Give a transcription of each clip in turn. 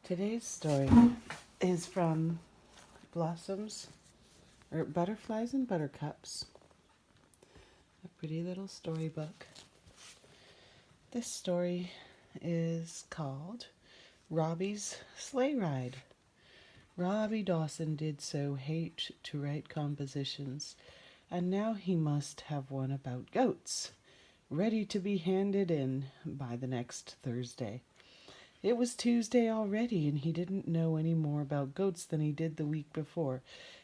Today's story is from Butterflies and Buttercups, a pretty little storybook. This story is called Robbie's Sleigh Ride. Robbie Dawson did so hate to write compositions, and now he must have one about goats, ready to be handed in by the next Thursday. It was Tuesday already, and he didn't know any more about goats than he did the week before,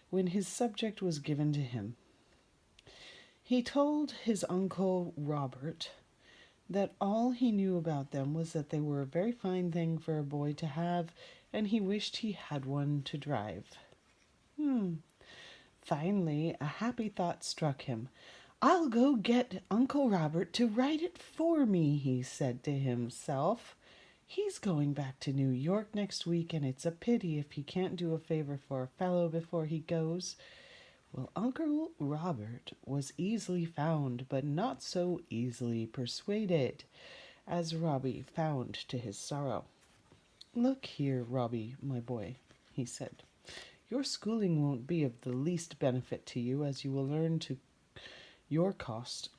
when his subject was given to him. He told his Uncle Robert that all he knew about them was that they were a very fine thing for a boy to have, and he wished he had one to drive. Finally, a happy thought struck him. "I'll go get Uncle Robert to write it for me," he said to himself. "He's going back to New York next week, and it's a pity if he can't do a favor for a fellow before he goes." Well, Uncle Robert was easily found, but not so easily persuaded, as Robbie found to his sorrow. "Look here, Robbie, my boy," he said. "Your schooling won't be of the least benefit to you, as you will learn to your cost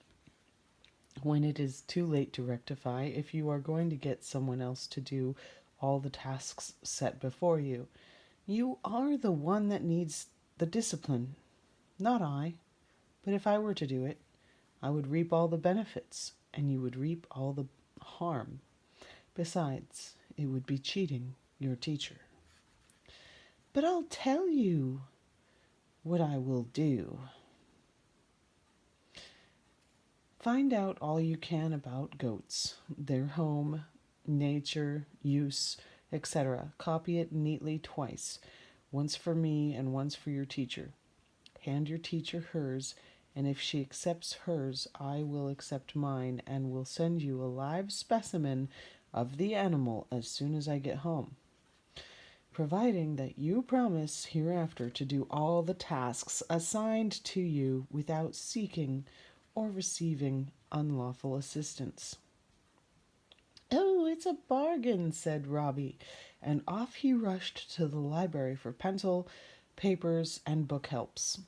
when it is too late to rectify, if you are going to get someone else to do all the tasks set before you. You are the one that needs the discipline, not I. But if I were to do it, I would reap all the benefits, and you would reap all the harm. Besides, it would be cheating your teacher." "But I'll tell you what I will do. Find out all you can about goats, their home, nature, use, etc. Copy it neatly twice, once for me and once for your teacher. Hand your teacher hers, and if she accepts hers, I will accept mine, and will send you a live specimen of the animal as soon as I get home, providing that you promise hereafter to do all the tasks assigned to you without seeking or receiving unlawful assistance." "Oh, it's a bargain," said Robbie, and off he rushed to the library for pencil, papers, and book helps.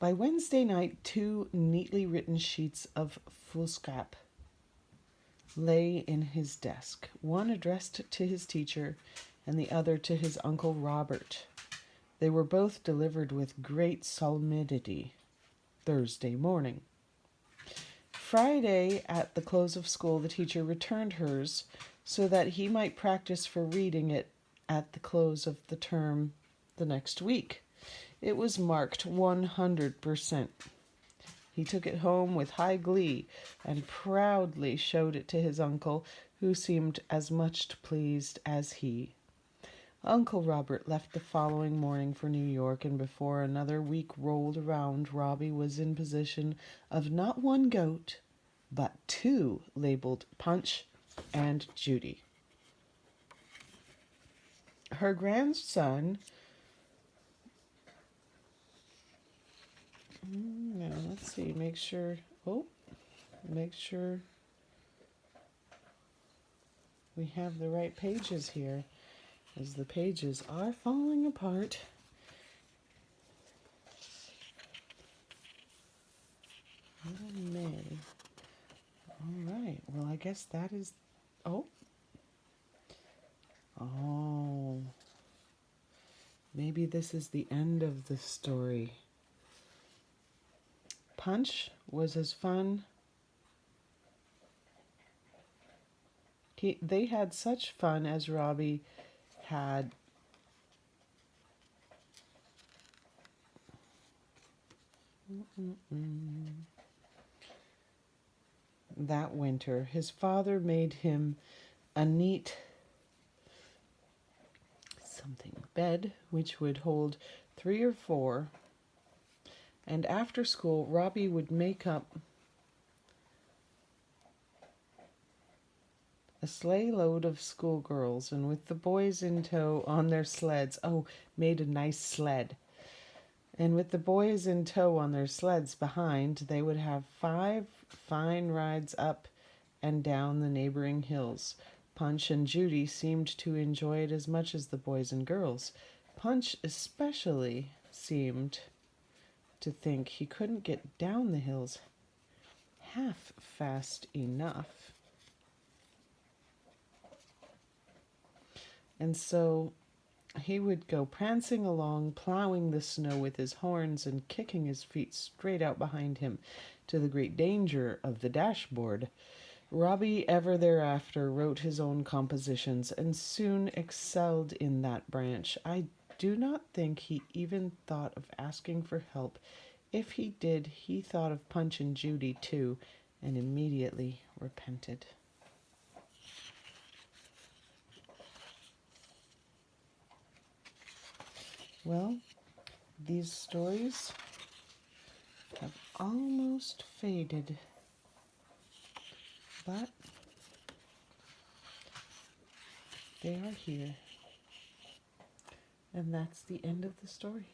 By Wednesday night, 2 neatly written sheets of foolscap lay in his desk, one addressed to his teacher and the other to his Uncle Robert. They were both delivered with great solemnity Thursday morning. Friday, at the close of school, the teacher returned hers so that he might practice for reading it at the close of the term the next week. It was marked 100%. He took it home with high glee and proudly showed it to his uncle, who seemed as much pleased as he. Uncle Robert left the following morning for New York, and before another week rolled around, Robbie was in possession of not one goat, but 2 labeled Punch and Judy. Her grandson... Now, let's see, make sure we have the right pages here, as the pages are falling apart. May. All right. Well, I guess that is... Oh. Maybe this is the end of the story. Punch was as fun. They had such fun as Robbie had that winter. His father made him a neat bed, which would hold 3 or 4, and after school Robbie would make up a sleigh load of schoolgirls, and with the boys in tow on their sleds, made a nice sled. And with the boys in tow on their sleds behind, they would have 5 fine rides up and down the neighboring hills. Punch and Judy seemed to enjoy it as much as the boys and girls. Punch especially seemed to think he couldn't get down the hills half fast enough. And so he would go prancing along, plowing the snow with his horns and kicking his feet straight out behind him, to the great danger of the dashboard. Robbie ever thereafter wrote his own compositions and soon excelled in that branch. I do not think he even thought of asking for help. If he did, he thought of Punch and Judy too, and immediately repented. Well, these stories have almost faded, but they are here. And that's the end of the story.